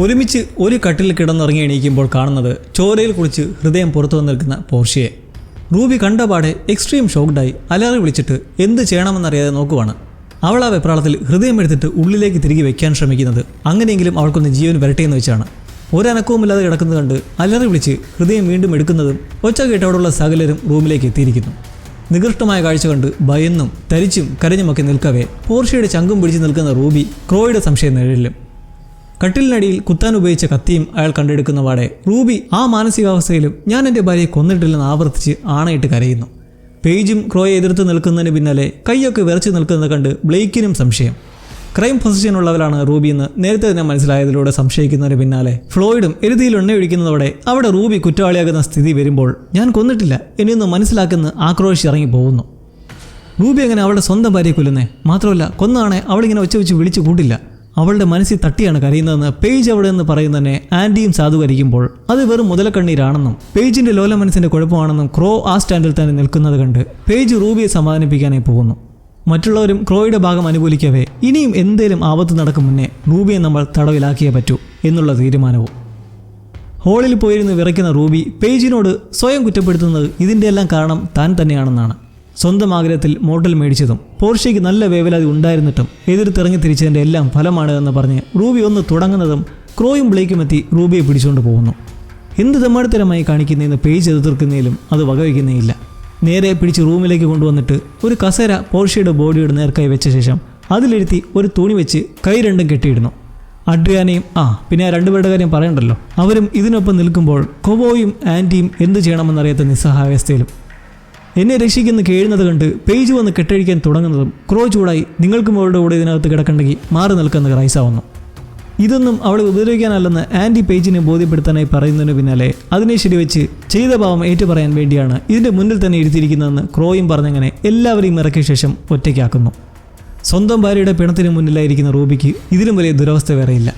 ഒരുമിച്ച് ഒരു കട്ടിൽ കിടന്നുറങ്ങി എണീക്കുമ്പോൾ കാണുന്നത് ചോരയിൽ കുളിച്ച് ഹൃദയം പുറത്തു വന്നിരിക്കുന്ന പോർഷ്യയെ. റൂബി കണ്ടപാടെ എക്സ്ട്രീം ഷോക്ക്ഡായി അലറി വിളിച്ചിട്ട് എന്ത് ചെയ്യണമെന്നറിയാതെ നോക്കുവാണ്. അവൾ ആ വെപ്രാളത്തിൽ ഹൃദയം എടുത്തിട്ട് ഉള്ളിലേക്ക് തിരികെ വെക്കാൻ ശ്രമിക്കുന്നത് അങ്ങനെയെങ്കിലും അവൾക്കൊന്ന് ജീവൻ വരട്ടെയെന്ന് വെച്ചാണ്. ഒരനക്കവുമില്ലാതെ കിടക്കുന്നത് കണ്ട് അലറി വിളിച്ച് ഹൃദയം വീണ്ടും എടുക്കുന്നതും ഒച്ച കേട്ടവിടെയുള്ള സകലരും റൂമിലേക്ക് എത്തിയിരിക്കുന്നു. നികൃഷ്ടമായ കാഴ്ച കണ്ട് ഭയന്നും തരിച്ചും കരഞ്ഞുമൊക്കെ നിൽക്കവേ പോർഷ്യയുടെ ചങ്കും പിടിച്ച് നിൽക്കുന്ന റൂബി ക്രോയുടെ സംശയം നിഴലിലും. കട്ടിലിനടിയിൽ കുത്താൻ ഉപയോഗിച്ച കത്തിയും അയാൾ കണ്ടെടുക്കുന്ന പാടെ റൂബി ആ മാനസികാവസ്ഥയിലും ഞാൻ എൻ്റെ ഭാര്യയെ കൊന്നിട്ടില്ലെന്ന് ആവർത്തിച്ച് ആണയിട്ട് കരയുന്നു. പേജും ക്രോയെ എതിർത്ത് നിൽക്കുന്നതിന് പിന്നാലെ കൈയൊക്കെ വിറച്ച് നിൽക്കുന്നത് കണ്ട് ബ്ലെയ്ക്കിനും സംശയം. ക്രൈം പൊസിഷനുള്ളവരാണ് റൂബി എന്ന് നേരത്തെ തന്നെ മനസ്സിലായതിലൂടെ സംശയിക്കുന്നതിന് പിന്നാലെ ഫ്ലോയിഡും എരുതിയിൽ എണ്ണയൊഴിക്കുന്നതോടെ അവിടെ റൂബി കുറ്റവാളിയാകുന്ന സ്ഥിതി വരുമ്പോൾ ഞാൻ കൊന്നിട്ടില്ല ഇനിയൊന്ന് മനസ്സിലാക്കുന്ന ആക്രോശിച്ച് ഇറങ്ങി പോകുന്നു. റൂബി അങ്ങനെ അവളുടെ സ്വന്തം ഭാര്യയെ കൊല്ലുന്നേ, മാത്രമല്ല കൊന്നാണെ അവളിങ്ങനെ ഒച്ച വെച്ച് വിളിച്ചു കൂട്ടില്ല. അവളുടെ മനസ്സിൽ തട്ടിയാണ് കരയുന്നതെന്ന് പേജ് അവിടെ നിന്ന് പറയുന്നതന്നെ ആൻറ്റിയും സാധൂകരിക്കുമ്പോൾ അത് വെറും മുതലക്കണ്ണീരാണെന്നും പേജിൻ്റെ ലോല മനസ്സിൻ്റെ കുഴപ്പമാണെന്നും ക്രോ ആ സ്റ്റാൻഡിൽ തന്നെ നിൽക്കുന്നത് കണ്ട് പേജ് റൂബിയെ സമാധാനിപ്പിക്കാനായി പോകുന്നു. മറ്റുള്ളവരും ക്രോയുടെ ഭാഗം അനുകൂലിക്കവേ ഇനിയും എന്തേലും ആപത്ത് നടക്കും മുന്നേ റൂബിയെ നമ്മൾ തടവിലാക്കിയേ പറ്റൂ എന്നുള്ള തീരുമാനവും. ഹോളിൽ പോയിരുന്ന് വിറയ്ക്കുന്ന റൂബി പേജിനോട് സ്വയം കുറ്റപ്പെടുത്തുന്നത് ഇതിൻ്റെ എല്ലാം കാരണം താൻ തന്നെയാണെന്നാണ്. സ്വന്തം ആഗ്രഹത്തിൽ മോട്ടൽ മേടിച്ചതും പോർഷ്യയ്ക്ക് നല്ല വേവലാതി ഉണ്ടായിരുന്നിട്ടും എതിർത്തിറങ്ങി തിരിച്ചതിൻ്റെ എല്ലാം ഫലമാണ് എന്ന് പറഞ്ഞ് റൂബി ഒന്ന് തുടങ്ങുന്നതും ക്രോയും ബ്ലേക്കും എത്തി റൂബിയെ പിടിച്ചുകൊണ്ട് പോകുന്നു. എന്ത് തെമ്മാടിത്തരമായി കാണിക്കുന്നതെന്ന് പേജ് എതിർക്കുന്നതിലും അത് വകവയ്ക്കുന്നേയില്ല. നേരെ പിടിച്ച് റൂമിലേക്ക് കൊണ്ടുവന്നിട്ട് ഒരു കസേര പോർഷ്യയുടെ ബോഡിയുടെ നേർക്കായി വെച്ച ശേഷം അതിലിരുത്തി ഒരു തുണി വെച്ച് കൈ രണ്ടും കെട്ടിയിടുന്നു. അഡ്രിയാനയും പിന്നെ ആ രണ്ടുപേരുടെ കാര്യം പറയണ്ടല്ലോ, അവരും ഇതിനൊപ്പം നിൽക്കുമ്പോൾ കൊവോയും ആൻറ്റിയും എന്ത് ചെയ്യണമെന്നറിയാത്ത നിസ്സഹായാവസ്ഥയിലും. എന്നെ രക്ഷിക്കുന്ന കേഴുന്നത് കണ്ട് പേജ് വന്ന് കെട്ടഴിക്കാൻ തുടങ്ങുന്നതും ക്രോ ചൂടായി നിങ്ങൾക്കും അവളുടെ കൂടെ ഇതിനകത്ത് കിടക്കണ്ടെങ്കിൽ മാറി നിൽക്കുന്ന റൈസാവുന്നു. ഇതൊന്നും അവളെ ഉപദ്രവിക്കാനല്ലെന്ന് ആൻറ്റി പേജിനെ ബോധ്യപ്പെടുത്താനായി പറയുന്നതിന് പിന്നാലെ അതിനെ ശരിവെച്ച് ചെയ്ത പാവം ഏറ്റുപറയാൻ വേണ്ടിയാണ് ഇതിൻ്റെ മുന്നിൽ തന്നെ ഇരുത്തിയിരിക്കുന്നതെന്ന് ക്രോയും പറഞ്ഞങ്ങനെ എല്ലാവരെയും ഇറക്കിയ ശേഷം ഒറ്റയ്ക്കാക്കുന്നു. സ്വന്തം ഭാര്യയുടെ പിണത്തിന് മുന്നിലായിരിക്കുന്ന റൂബിക്ക് ഇതിലും വലിയ ദുരവസ്ഥ വേറെയില്ല.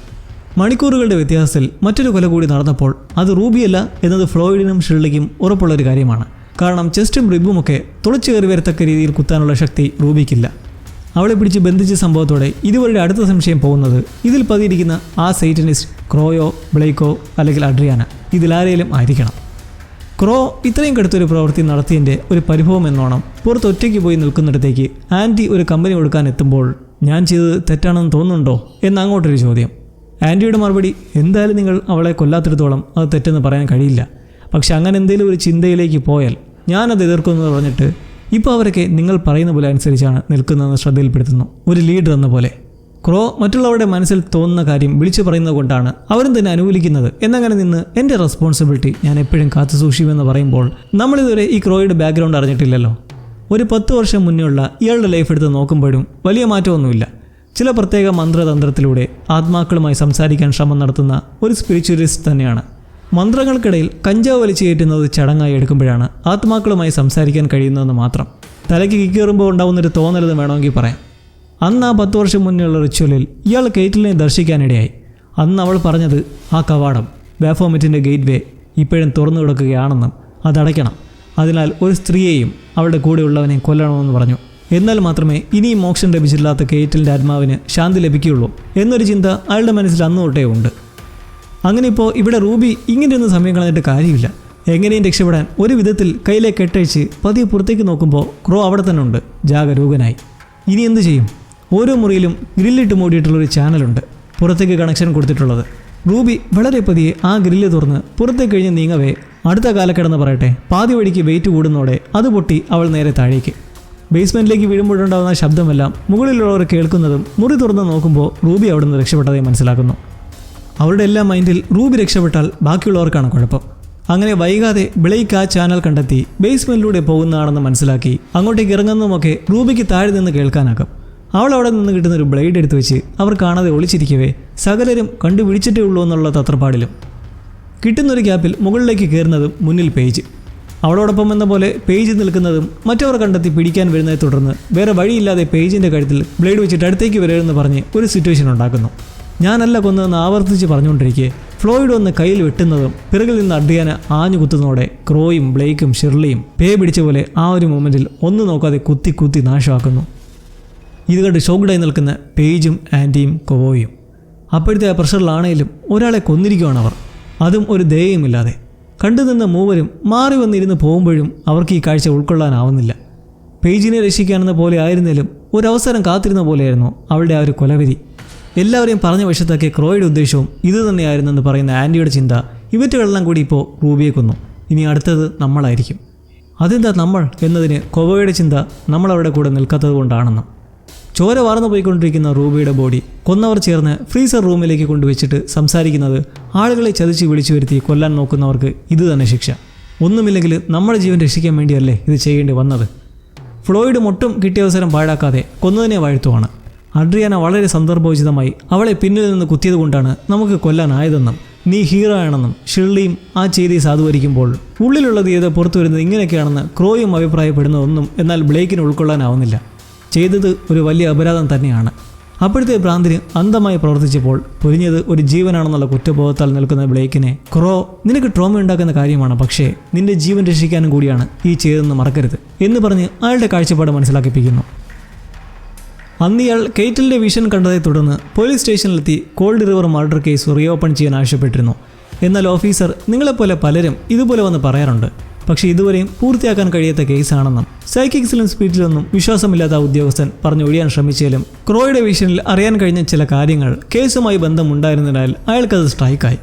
മണിക്കൂറുകളുടെ വ്യത്യാസത്തിൽ മറ്റൊരു കൊല കൂടി നടന്നപ്പോൾ അത് റൂബിയല്ല എന്നത് ഫ്ലോയിഡിനും ഷിർലിക്കും ഉറപ്പുള്ളൊരു കാര്യമാണ്. കാരണം ചെസ്റ്റും റിബുമൊക്കെ തുളച്ചു കയറി വരത്തക്ക രീതിയിൽ കുത്താനുള്ള ശക്തി റൂബിക്കില്ല. അവളെ പിടിച്ച് ബന്ധിച്ച സംഭവത്തോടെ ഇതുവരുടെ അടുത്ത സംശയം പോകുന്നത് ഇതിൽ പതിയിരിക്കുന്ന ആ സൈറ്റനിസ്റ്റ് ക്രോയോ ബ്ലേക്കോ അല്ലെങ്കിൽ അഡ്രിയാന ഇതിലാരേലും ആയിരിക്കണം. ക്രോ ഇത്രയും കടുത്തൊരു പ്രവൃത്തി നടത്തിയതിൻ്റെ ഒരു പരിഭവം എന്നോണം പുറത്ത് ഒറ്റയ്ക്ക് പോയി നിൽക്കുന്നിടത്തേക്ക് ആൻറ്റി ഒരു കമ്പനി കൊടുക്കാൻ എത്തുമ്പോൾ ഞാൻ ചെയ്തത് തെറ്റാണെന്ന് തോന്നുന്നുണ്ടോ എന്നങ്ങോട്ടൊരു ചോദ്യം. ആൻറ്റിയുടെ മറുപടി എന്തായാലും നിങ്ങൾ അവളെ കൊല്ലാത്തിടത്തോളം അത് തെറ്റെന്ന് പറയാൻ കഴിയില്ല. പക്ഷെ അങ്ങനെ എന്തെങ്കിലും ഒരു ചിന്തയിലേക്ക് പോയാൽ ഞാനത് എതിർക്കുമെന്ന് പറഞ്ഞിട്ട് ഇപ്പോൾ അവരൊക്കെ നിങ്ങൾ പറയുന്ന പോലെ അനുസരിച്ചാണ് നിൽക്കുന്നതെന്ന് ശ്രദ്ധയിൽപ്പെടുത്തുന്നു. ഒരു ലീഡർ എന്ന പോലെ ക്രോ മറ്റുള്ളവരുടെ മനസ്സിൽ തോന്നുന്ന കാര്യം വിളിച്ചു പറയുന്നത് കൊണ്ടാണ് അവരും തന്നെ അനുകൂലിക്കുന്നത് എന്നങ്ങനെ നിന്ന് എൻ്റെ റെസ്പോൺസിബിലിറ്റി ഞാൻ എപ്പോഴും കാത്തു സൂക്ഷിക്കുമെന്ന് പറയുമ്പോൾ നമ്മളിതുവരെ ഈ ക്രോയുടെ ബാക്ക്ഗ്രൗണ്ട് അറിഞ്ഞിട്ടില്ലല്ലോ. ഒരു 10 വർഷം മുന്നേ ഉള്ള ഇയാളുടെ ലൈഫ് എടുത്ത് നോക്കുമ്പോഴും വലിയ മാറ്റമൊന്നുമില്ല. ചില പ്രത്യേക മന്ത്രതന്ത്രത്തിലൂടെ ആത്മാക്കളുമായി സംസാരിക്കാൻ ശ്രമം നടത്തുന്ന ഒരു സ്പിരിച്വലിസ്റ്റ് തന്നെയാണ്. മന്ത്രങ്ങൾക്കിടയിൽ കഞ്ചാവ് വലിച്ചു കയറ്റുന്നത് ചടങ്ങായി എടുക്കുമ്പോഴാണ് ആത്മാക്കളുമായി സംസാരിക്കാൻ കഴിയുന്നതെന്ന് മാത്രം. തലയ്ക്ക് കിക്കേറുമ്പോൾ ഉണ്ടാവുന്നൊരു തോന്നലെന്ന് വേണമെങ്കിൽ പറയാം. അന്ന് ആ 10 വർഷം മുന്നേയുള്ള റിച്വലിൽ ഇയാൾ കേറ്റിലിനെ ദർശിക്കാനിടയായി. അന്ന് അവൾ പറഞ്ഞത് ആ കവാടം ബാഫോമെറ്റിൻ്റെ ഗേറ്റ് വേ ഇപ്പോഴും തുറന്നു കിടക്കുകയാണെന്നും അതടയ്ക്കണം, അതിനാൽ ഒരു സ്ത്രീയെയും അവളുടെ കൂടെയുള്ളവനെയും കൊല്ലണമെന്ന് പറഞ്ഞു. എന്നാൽ മാത്രമേ ഇനിയും മോക്ഷം ലഭിച്ചിട്ടില്ലാത്ത കേറ്റിലിൻ്റെ ആത്മാവിന് ശാന്തി ലഭിക്കുകയുള്ളൂ എന്നൊരു ചിന്ത അയാളുടെ മനസ്സിൽ അന്ന് തൊട്ടേ ഉണ്ട്. അങ്ങനെ ഇപ്പോൾ ഇവിടെ റൂബി ഇങ്ങനെയൊന്നും സമയം കളഞ്ഞിട്ട് കാര്യമില്ല. എങ്ങനെയും രക്ഷപ്പെടാൻ ഒരു വിധത്തിൽ കയ്യിലെ കെട്ടഴിച്ച് പതിയെ പുറത്തേക്ക് നോക്കുമ്പോൾ ക്രോ അവിടെ തന്നെ ഉണ്ട്, ജാഗരൂകനായി. ഇനി എന്ത് ചെയ്യും? ഓരോ മുറിയിലും ഗ്രില്ലിട്ട് മൂടിയിട്ടുള്ളൊരു ചാനലുണ്ട്, പുറത്തേക്ക് കണക്ഷൻ കൊടുത്തിട്ടുള്ളത്. റൂബി വളരെ പതിയെ ആ ഗ്രില്ല് തുറന്ന് പുറത്തേക്ക് കഴിഞ്ഞ് നീങ്ങവേ അടുത്ത കാലക്കിടന്ന് പറയട്ടെ പാതി വഴിക്ക് വെയിറ്റ് കൂടുന്നതോടെ അത് പൊട്ടി അവൾ നേരെ താഴേക്ക്. ബേസ്മെൻറ്റിലേക്ക് വീഴുമ്പോഴുണ്ടാകുന്ന ശബ്ദമെല്ലാം മുകളിലുള്ളവർ കേൾക്കുന്നതും മുറി തുറന്ന് നോക്കുമ്പോൾ റൂബി അവിടെ നിന്ന് രക്ഷപ്പെട്ടതായി മനസ്സിലാക്കുന്നു. അവരുടെ എല്ലാ മൈൻഡിൽ റൂബി രക്ഷപ്പെട്ടാൽ ബാക്കിയുള്ളവർക്കാണ് കുഴപ്പം. അങ്ങനെ വൈകാതെ ബ്ലേക്ക് ആ ചാനൽ കണ്ടെത്തി ബേസ്മെൻറ്റിലൂടെ പോകുന്നതാണെന്ന് മനസ്സിലാക്കി അങ്ങോട്ടേക്ക് ഇറങ്ങുന്നതുമൊക്കെ റൂബിക്ക് താഴെ നിന്ന് കേൾക്കാനാകും. അവൾ അവിടെ നിന്ന് കിട്ടുന്ന ഒരു ബ്ലേഡ് എടുത്ത് വെച്ച് അവർ കാണാതെ ഒളിച്ചിരിക്കവേ സകലരും കണ്ടുപിടിച്ചിട്ടേ ഉള്ളൂ എന്നുള്ള തത്രപ്പാടിലും. കിട്ടുന്നൊരു ഗ്യാപ്പിൽ മുകളിലേക്ക് കയറുന്നതും മുന്നിൽ പേജ്. അവളോടൊപ്പം എന്ന പോലെ പേജ് നിൽക്കുന്നതും മറ്റവർ കണ്ടെത്തി പിടിക്കാൻ വരുന്നതിനെ തുടർന്ന് വേറെ വഴിയില്ലാതെ പേജിൻ്റെ കഴുത്തിൽ ബ്ലേഡ് വെച്ചിട്ട് അടുത്തേക്ക് വരരുതെന്ന് പറഞ്ഞ് ഒരു സിറ്റുവേഷൻ ഉണ്ടാക്കുന്നു. ഞാനല്ല കൊന്നതെന്ന് ആവർത്തിച്ച് പറഞ്ഞുകൊണ്ടിരിക്കെ ഫ്ലോയിഡ് ഒന്ന് കയ്യിൽ വെട്ടുന്നതും പിറകിൽ നിന്ന് അഡ്രിയാന ആഞ്ഞു കുത്തുന്നതോടെ ക്രോയും ബ്ലേക്കും ഷിർലിയും പേ പിടിച്ച പോലെ ആ ഒരു മൊമെൻറ്റിൽ ഒന്നും നോക്കാതെ കുത്തി കുത്തി നാശമാക്കുന്നു. ഇത് കണ്ട് ഷോക്ക്ഡായി നിൽക്കുന്ന പേജും ആൻറ്റിയും കൊവോയും. അപ്പോഴത്തെ ആ പ്രഷറിലാണേലും ഒരാളെ കൊന്നിരിക്കുകയാണ് അവർ, അതും ഒരു ദയയുമില്ലാതെ. കണ്ടുനിന്ന മൂവരും മാറി വന്നിരുന്ന് പോകുമ്പോഴും അവർക്ക് ഈ കാഴ്ച ഉൾക്കൊള്ളാനാവുന്നില്ല. പേജിനെ രക്ഷിക്കാനെന്ന പോലെ ആയിരുന്നാലും ഒരവസരം കാത്തിരുന്ന പോലെയായിരുന്നു അവളുടെ ആ ഒരു കൊലവരി. എല്ലാവരെയും പറഞ്ഞ വശത്തൊക്കെ ക്രോയുടെ ഉദ്ദേശവും ഇത് തന്നെയായിരുന്നെന്ന് പറയുന്ന ആൻറ്റിയുടെ ചിന്ത ഇവറ്റുകളെല്ലാം കൂടി ഇപ്പോൾ റൂബിയെ കൊന്നു. ഇനി അടുത്തത് നമ്മളായിരിക്കും. അതെന്താ നമ്മൾ എന്നതിന് കൊവയുടെ ചിന്ത നമ്മളവിടെ കൂടെ നിൽക്കാത്തത് കൊണ്ടാണെന്ന്. ചോര വാർന്നു പോയിക്കൊണ്ടിരിക്കുന്ന റൂബിയുടെ ബോഡി കൊന്നവർ ചേർന്ന് ഫ്രീസർ റൂമിലേക്ക് കൊണ്ടുവച്ചിട്ട് സംസാരിക്കുന്നത് ആളുകളെ ചതിച്ച് വിളിച്ചു വരുത്തി കൊല്ലാൻ നോക്കുന്നവർക്ക് ഇത് തന്നെ ശിക്ഷ. ഒന്നുമില്ലെങ്കിൽ നമ്മുടെ ജീവൻ രക്ഷിക്കാൻ വേണ്ടിയല്ലേ ഇത് ചെയ്യേണ്ടി വന്നത്. ഫ്ലോയിഡ് ഒട്ടും കിട്ടിയ അവസരം പാഴാക്കാതെ കൊന്നതിനെ വാഴ്ത്തുവാണ്. അഡ്രിയാന വളരെ സന്ദർഭോചിതമായി അവളെ പിന്നിൽ നിന്ന് കുത്തിയത് കൊണ്ടാണ് നമുക്ക് കൊല്ലാനായതെന്നും നീ ഹീറോ ആണെന്നും ഷിർലിയും ആ ചെയ്തി സാധൂകരിക്കുമ്പോൾ ഉള്ളിലുള്ളത് ഏത് പുറത്തു വരുന്നത് ഇങ്ങനെയൊക്കെയാണെന്ന് ക്രോയും അഭിപ്രായപ്പെടുന്നതൊന്നും എന്നാൽ ബ്ലേക്കിന് ഉൾക്കൊള്ളാനാവുന്നില്ല. ചെയ്തത് ഒരു വലിയ അപരാധം തന്നെയാണ്. അപ്പോഴത്തെ ഭ്രാന്തിന് അന്ധമായി പ്രവർത്തിച്ചപ്പോൾ പൊരിഞ്ഞത് ഒരു ജീവനാണെന്നുള്ള കുറ്റബോധത്താൽ നിൽക്കുന്ന ബ്ലേക്കിനെ ക്രോ നിനക്ക് ട്രോമ ഉണ്ടാക്കുന്ന കാര്യമാണ്, പക്ഷേ നിന്റെ ജീവൻ രക്ഷിക്കാനും കൂടിയാണ് ഈ ചെയ്തതെന്ന് മറക്കരുത് എന്ന് പറഞ്ഞ് അയാളുടെ കാഴ്ചപ്പാട് മനസ്സിലാക്കിപ്പിക്കുന്നു. അന്നിയാൾ കെയ്റ്റലിൻ്റെ വിഷൻ കണ്ടതേ തുടർന്ന് പോലീസ് സ്റ്റേഷനിലെത്തി cold river murder case reopen ചെയ്യാൻ ആവശ്യപ്പെട്ടിരുന്നു. എന്നാൽ ഓഫീസർ നിങ്ങളെപ്പോലെ പലരും ഇതുപോലെ വന്ന് പറയാറുണ്ട്, പക്ഷേ ഇതുവരെയും പൂർത്തിയാക്കാൻ കഴിയാത്ത കേസാണെന്നും സൈക്കിക്സിലും സ്പീഡിലൊന്നും വിശ്വാസമില്ലാത്ത ഉദ്യോഗസ്ഥൻ പറഞ്ഞൊഴിയാൻ ശ്രമിച്ചാലും ക്രോയുടെ വിഷനിൽ അറിയാൻ കഴിഞ്ഞ ചില കാര്യങ്ങൾ കേസുമായി ബന്ധമുണ്ടായിരുന്നതിനാൽ അയാൾക്കത് സ്ട്രൈക്കായി.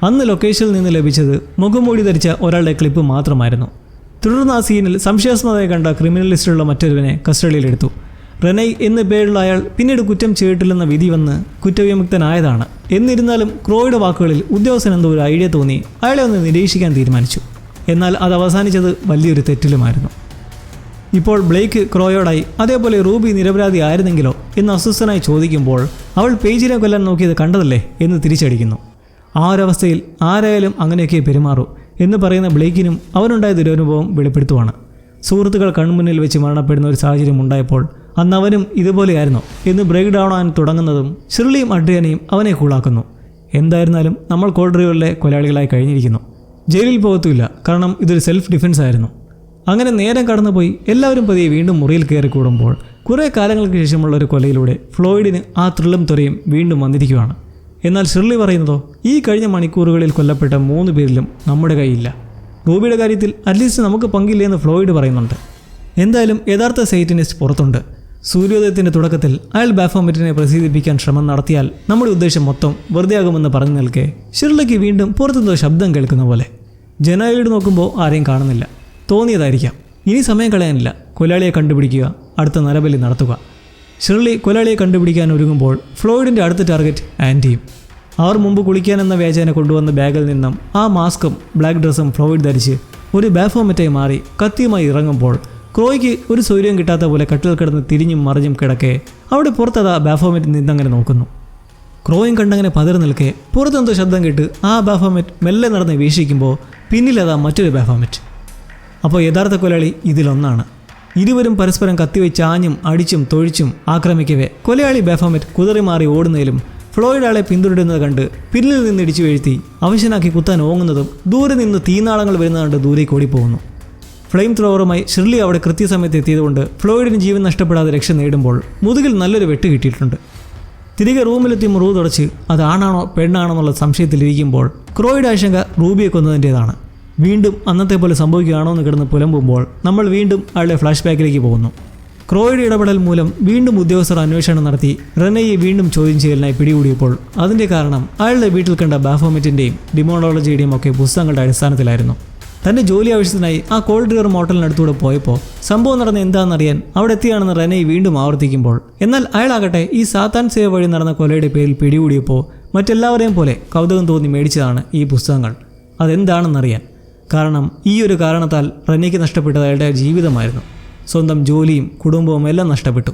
അന്ന് ലൊക്കേഷനിൽ നിന്ന് ലഭിച്ചത് മുഖംമൂടി ധരിച്ച ഒരാളുടെ ക്ലിപ്പ് മാത്രമായിരുന്നു. തുടർന്ന് ആ സീനിൽ സംശയാസ്പദമായി കണ്ട ക്രിമിനൽ ലിസ്റ്റിലുള്ള മറ്റൊരുവനെ കസ്റ്റഡിയിലെടുത്തു. റെനൈ എന്ന പേരുള്ള അയാൾ പിന്നീട് കുറ്റം ചെയ്തിട്ടില്ലെന്ന വിധി വന്ന് കുറ്റവിമുക്തനായതാണ്. എന്നിരുന്നാലും ക്രോയുടെ വാക്കുകളിൽ ഉദ്യോഗസ്ഥൻ എന്തോ ഒരു ഐഡിയ തോന്നി അയാളെ ഒന്ന് നിരീക്ഷിക്കാൻ തീരുമാനിച്ചു. എന്നാൽ അത് അവസാനിച്ചത് വലിയൊരു തെറ്റിലുമായിരുന്നു. ഇപ്പോൾ ബ്ലേക്ക് ക്രോയോടായി അതേപോലെ റൂബി നിരപരാധി ആയിരുന്നെങ്കിലോ എന്ന് അസ്വസ്ഥനായി ചോദിക്കുമ്പോൾ അവൾ പേജിനെ കൊല്ലാൻ നോക്കിയത് കണ്ടതല്ലേ എന്ന് തിരിച്ചടിക്കുന്നു. ആ ഒരവസ്ഥയിൽ ആരായാലും അങ്ങനെയൊക്കെ പെരുമാറൂ എന്ന് പറയുന്ന ബ്ലേക്കിനും അവനുണ്ടായ ദുരനുഭവം വെളിപ്പെടുത്തുവാണ്. സുഹൃത്തുക്കൾ കൺമുന്നിൽ വെച്ച് മരണപ്പെടുന്ന ഒരു സാഹചര്യം ഉണ്ടായപ്പോൾ അന്ന് അവനും ഇതുപോലെയായിരുന്നു എന്ന് ബ്രേക്ക് ഡൗൺ ആകാൻ തുടങ്ങുന്നതും ഷിർലിയും അഡ്രിയാനയും അവനെ കൂളാക്കുന്നു. എന്തായിരുന്നാലും നമ്മൾ കോൾഡ് റിവറിലെ കൊലയാളികളായി കഴിഞ്ഞിരിക്കുന്നു. ജയിലിൽ പോകത്തുമില്ല, കാരണം ഇതൊരു സെൽഫ് ഡിഫെൻസ് ആയിരുന്നു. അങ്ങനെ നേരം കടന്നുപോയി എല്ലാവരും പതിയെ വീണ്ടും മുറിയിൽ കയറി കൂടുമ്പോൾ കുറേ കാലങ്ങൾക്ക് ശേഷമുള്ള ഒരു കൊലയിലൂടെ ഫ്ലോയിഡിന് ആ ത്രില്ലും ത്വരയും വീണ്ടും വന്നിരിക്കുകയാണ്. എന്നാൽ ഷിർലി പറയുന്നതോ ഈ കഴിഞ്ഞ മണിക്കൂറുകളിൽ കൊല്ലപ്പെട്ട 3 പേരിലും നമ്മുടെ കൈയില്ല. റൂബിയുടെ കാര്യത്തിൽ അറ്റ്ലീസ്റ്റ് നമുക്ക് പങ്കില്ല എന്ന് ഫ്ലോയിഡ് പറയുന്നുണ്ട്. എന്തായാലും യഥാർത്ഥ സൈറ്റനിസ്റ്റ് പുറത്തുണ്ട്. സൂര്യോദയത്തിൻ്റെ തുടക്കത്തിൽ അയാൾ ബാഫോമെറ്റിനെ പ്രസിദ്ധിപ്പിക്കാൻ ശ്രമം നടത്തിയാൽ നമ്മുടെ ഉദ്ദേശം മൊത്തം വെറുതെയാകുമെന്ന് പറഞ്ഞു നിൽക്കെ ഷിർലിക്ക് വീണ്ടും പുറത്തുനിന്നോ ശബ്ദം കേൾക്കുന്ന പോലെ. ജനാലയോട് നോക്കുമ്പോൾ ആരെയും കാണുന്നില്ല. തോന്നിയതായിരിക്കാം. ഇനി സമയം കളയാനില്ല. കൊലയാളിയെ കണ്ടുപിടിക്കുക, അടുത്ത നരബലി നടത്തുക. ഷിർലി കൊലയാളിയെ കണ്ടുപിടിക്കാൻ ഒരുങ്ങുമ്പോൾ ഫ്ലോയിഡിൻ്റെ അടുത്ത ടാർഗറ്റ് ആൻറ്റിയും. അവർ മുമ്പ് കുളിക്കാനെന്ന വ്യാജേന കൊണ്ടുവന്ന ബാഗിൽ നിന്നും ആ മാസ്കും ബ്ലാക്ക് ഡ്രസ്സും ഫ്ലോയിഡ് ധരിച്ച് ഒരു ബാഫോമെറ്റായി മാറി കത്തിയുമായി ഇറങ്ങുമ്പോൾ ക്രോയ്ക്ക് ഒരു സൗകര്യം കിട്ടാത്ത പോലെ കട്ടിൽ കിടന്ന് തിരിഞ്ഞും മറിഞ്ഞും കിടക്കെ അവിടെ പുറത്തതാ ബാഫോമെറ്റ് നിന്നങ്ങനെ നോക്കുന്നു. ക്രോയും കണ്ടങ്ങനെ പതറി നിൽക്കെ പുറത്തെന്തോ ശബ്ദം കേട്ട് ആ ബാഫോമെറ്റ് മെല്ലെ നടന്ന് വീക്ഷിക്കുമ്പോൾ പിന്നിലതാ മറ്റൊരു ബാഫോമെറ്റ്. അപ്പോൾ യഥാർത്ഥ കൊലയാളി ഇതിലൊന്നാണ്. ഇരുവരും പരസ്പരം കത്തിവെച്ച് ആഞ്ഞും അടിച്ചും തൊഴിച്ചും ആക്രമിക്കവേ കൊലയാളി ബാഫോമെറ്റ് കുതറി മാറി ഓടുന്നതിലും ഫ്ലോയിഡ് ആളെ പിന്തുടരുന്നത് കണ്ട് പിന്നിൽ നിന്ന് ഇടിച്ചു വീഴ്ത്തി അവശനാക്കി കുത്താൻ ഓങ്ങുന്നതും ദൂരെ നിന്ന് തീനാളങ്ങൾ വരുന്നത് കണ്ട് ദൂരേക്ക് ഓടിപ്പോകുന്നു. ഫ്ലെയിം ത്രോവറുമായി ഷിർലി അവിടെ കൃത്യസമയത്ത് എത്തിയതുകൊണ്ട് ഫ്ലോയിഡിന് ജീവൻ നഷ്ടപ്പെടാതെ രക്ഷ നേടുമ്പോൾ മുതുകിൽ നല്ലൊരു വെട്ട് കിട്ടിയിട്ടുണ്ട്. തിരികെ റൂമിലെത്തി മുറിവ് തുടച്ച് അത് ആണാണോ പെണ്ണാണോ എന്നുള്ള സംശയത്തിലിരിക്കുമ്പോൾ ക്രോയുടെ ആശങ്ക റൂബിയെ കൊന്നതിൻ്റേതാണ്. വീണ്ടും അന്നത്തെ പോലെ സംഭവിക്കുകയാണോ എന്ന് കിടന്ന് പുലമ്പുമ്പോൾ നമ്മൾ വീണ്ടും അയാളുടെ ഫ്ലാഷ് ബാക്കിലേക്ക് പോകുന്നു. ക്രോയുടെ ഇടപെടൽ മൂലം വീണ്ടും ഉദ്യോഗസ്ഥർ അന്വേഷണം നടത്തി റെനയെ വീണ്ടും ചോദ്യം ചെയ്യലിനായി പിടികൂടിയപ്പോൾ അതിൻ്റെ കാരണം അയാളുടെ വീട്ടിൽ കണ്ട ബാഫോമെറ്റിൻ്റെയും ഡിമോണോളജിയുടെയും ഒക്കെ പുസ്തകങ്ങളുടെ അടിസ്ഥാനത്തിലായിരുന്നു. തൻ്റെ ജോലി ആവശ്യത്തിനായി ആ കോൾഡ് റിവർ മോട്ടലിനടുത്തൂടെ പോയപ്പോൾ സംഭവം നടന്ന എന്താണെന്നറിയാൻ അവിടെ എത്തിയാണെന്ന് റെനെ വീണ്ടും ആവർത്തിക്കുമ്പോൾ എന്നാൽ അയാളാകട്ടെ ഈ സാത്താൻ സേവ വഴി നടന്ന കൊലയുടെ പേരിൽ പിടികൂടിയപ്പോൾ മറ്റെല്ലാവരെയും പോലെ കൗതുകം തോന്നി മേടിച്ചതാണ് ഈ പുസ്തകങ്ങൾ. അതെന്താണെന്നറിയാൻ. കാരണം ഈ ഒരു കാരണത്താൽ റെനയ്ക്ക് നഷ്ടപ്പെട്ടത് അയാളുടെ ജീവിതമായിരുന്നു. സ്വന്തം ജോലിയും കുടുംബവും എല്ലാം നഷ്ടപ്പെട്ടു.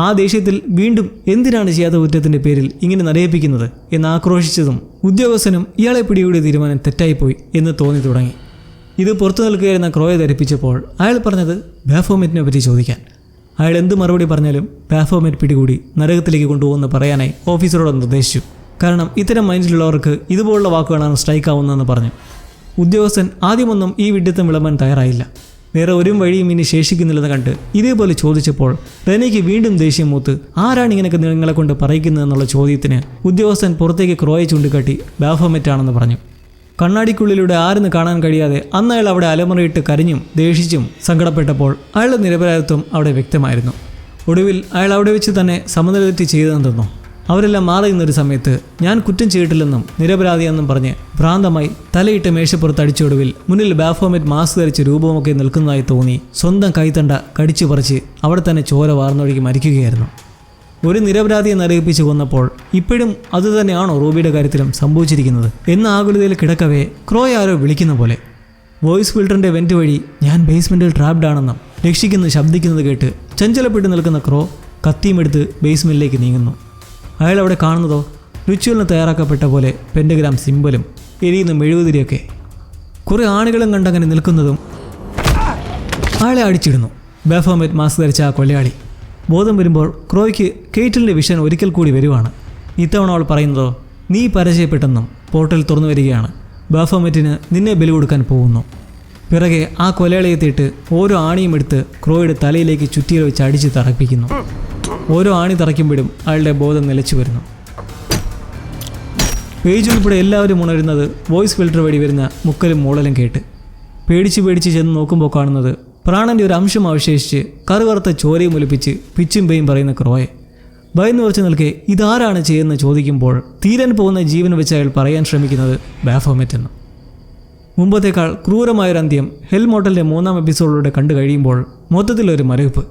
ആ ദേഷ്യത്തിൽ വീണ്ടും എന്തിനാണ് ചെയ്യാത്ത കുറ്റത്തിൻ്റെ പേരിൽ ഇങ്ങനെ നരയിപ്പിക്കുന്നത് എന്ന് ആക്രോശിച്ചതും ഉദ്യോഗസ്ഥനും ഇയാളെ പിടികൂടിയ തീരുമാനം തെറ്റായിപ്പോയി എന്ന് തോന്നി തുടങ്ങി. ഇത് പുറത്തു നിൽക്കുകയായിരുന്ന ക്രോയെ ധരിപ്പിച്ചപ്പോൾ അയാൾ പറഞ്ഞത് ബാഫോമെറ്റിനെ പറ്റി ചോദിക്കാൻ. അയാൾ എന്ത് മറുപടി പറഞ്ഞാലും ബാഫോമെറ്റ് പിടികൂടി നരകത്തിലേക്ക് കൊണ്ടുപോകുമെന്ന് പറയാനായി ഓഫീസറോട് നിർദ്ദേശിച്ചു. കാരണം ഇത്തരം മൈൻഡിലുള്ളവർക്ക് ഇതുപോലുള്ള വാക്കുകളാണ് സ്ട്രൈക്ക് ആവുന്നതെന്ന് പറഞ്ഞു. ഉദ്യോഗസ്ഥൻ ആദ്യമൊന്നും ഈ വിഡ്ഢിത്തം വിളമ്പാൻ തയ്യാറായില്ല. വേറെ ഒരു വഴിയും ഇനി ശേഷിക്കുന്നില്ലെന്ന് കണ്ട് ഇതേപോലെ ചോദിച്ചപ്പോൾ റെനിക്ക് വീണ്ടും ദേഷ്യം മൂത്ത് ആരാണ് ഇങ്ങനെയൊക്കെ നിങ്ങളെ കൊണ്ട് പറയിക്കുന്നതെന്നുള്ള ചോദ്യത്തിന് ഉദ്യോഗസ്ഥൻ പുറത്തേക്ക് ക്രോയെ ചൂണ്ടിക്കാട്ടി ബാഫോമെറ്റ് ആണെന്ന് പറഞ്ഞു. കണ്ണാടിക്കുള്ളിലൂടെ ആരെന്ന് കാണാൻ കഴിയാതെ അന്ന് അയാൾ അവിടെ അലമുറയിട്ട് കരഞ്ഞും ദേഷിച്ചും സങ്കടപ്പെട്ടപ്പോൾ അയാളുടെ നിരപരാധിത്വം അവിടെ വ്യക്തമായിരുന്നു. ഒടുവിൽ അയാൾ അവിടെ വെച്ച് തന്നെ സമനിലതെറ്റി ചെയ്തതെന്ന് തോന്നുന്നു. അവരെല്ലാം മാറി നിന്നൊരു സമയത്ത് ഞാൻ കുറ്റം ചെയ്തിട്ടില്ലെന്നും നിരപരാധിയെന്നും പറഞ്ഞ് ഭ്രാന്തമായി തലയിട്ട് മേശപ്പുറത്ത് അടിച്ചൊടുവിൽ മുന്നിൽ ബാഫോമെറ്റ് മാസ്ക് ധരിച്ച് രൂപമൊക്കെ നിൽക്കുന്നതായി തോന്നി സ്വന്തം കൈത്തണ്ട കടിച്ചു പറിച്ച് അവിടെ തന്നെ ചോര വാർന്നൊഴുകി മരിക്കുകയായിരുന്നു. ഒരു നിരപരാധിയെ നരകിപ്പിച്ച് കൊന്നപ്പോൾ ഇപ്പോഴും അതുതന്നെയാണോ റൂബിയുടെ കാര്യത്തിലും സംഭവിച്ചിരിക്കുന്നത് എന്ന ആകുലതയിൽ കിടക്കവേ ക്രോയെ ആരോ വിളിക്കുന്ന പോലെ. വോയിസ് ഫിൽറ്ററിൻ്റെ വെൻറ്റ് വഴി ഞാൻ ബേസ്മെൻറ്റിൽ ട്രാപ്ഡ് ആണെന്നും രക്ഷിക്കുന്ന ശബ്ദിക്കുന്നത് കേട്ട് ചഞ്ചലപ്പെട്ട് നിൽക്കുന്ന ക്രോ കത്തിയുമെടുത്ത് ബേസ്മെൻറ്റിലേക്ക് നീങ്ങുന്നു. അയാൾ അവിടെ കാണുന്നതോ റിച്വലിന് തയ്യാറാക്കപ്പെട്ട പോലെ പെൻഡഗ്രാം സിമ്പലും എരിയുന്ന മെഴുകുതിരിയൊക്കെ. കുറേ ആണികളും കണ്ടങ്ങനെ നിൽക്കുന്നതും അയാളെ അടിച്ചിടുന്നു ബാഫോമെറ്റ് മാസ്ക് ധരിച്ച ആ കൊലയാളി. ബോധം വരുമ്പോൾ ക്രോയ്ക്ക് കേറ്റിലിൻ്റെ വിഷൻ ഒരിക്കൽ കൂടി വരുവാണ്. ഇത്തവണ അവൾ പറയുന്നതോ നീ പരാജയപ്പെട്ടെന്നും പോർട്ടൽ തുറന്നു വരികയാണ്, ബാഫോമെറ്റിന് നിന്നെ ബലി കൊടുക്കാൻ പോകുന്നു. പിറകെ ആ കൊലയാളിയെ എത്തിയിട്ട് ഓരോ ആണിയും എടുത്ത് ക്രോയുടെ തലയിലേക്ക് ചുറ്റിയിൽ വെച്ച് അടിച്ച് തറപ്പിക്കുന്നു. ഓരോ ആണി തറയ്ക്കുമ്പോഴും അയാളുടെ ബോധം നിലച്ചു വരുന്നു. പേജ് ഉൾപ്പെടെ എല്ലാവരും ഉണരുന്നത് വോയിസ് ഫിൽറ്റർ വഴി വരുന്ന മുക്കലും മൂളലും കേട്ട്. പേടിച്ച് ചെന്ന് നോക്കുമ്പോൾ കാണുന്നത് പ്രാണൻ്റെ ഒരു അംശം അവശേഷിച്ച് കറുകറുത്ത ചോരയും ഒലിപ്പിച്ച് പിച്ചും പേയും പറയുന്ന ക്രോയെ. ഭയന്ന് കുറച്ച് നിൽക്കെ ഇതാരാണ് ചെയ്യുന്നത് ചോദിക്കുമ്പോൾ തീരാൻ പോകുന്ന ജീവൻ വെച്ച് അയാൾ പറയാൻ ശ്രമിക്കുന്നത് ബാഫോമെറ്റ് എന്ന്. മുമ്പത്തേക്കാൾ ക്രൂരമായൊരന്ത്യം ഹെൽ മോട്ടലിൻ്റെ 3ാം എപ്പിസോഡിലൂടെ കണ്ടു കഴിയുമ്പോൾ മൊത്തത്തിലൊരു മരവിപ്പ്.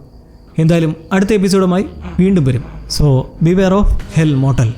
എന്തായാലും അടുത്ത എപ്പിസോഡുമായി വീണ്ടും വരും. So beware of hell motel.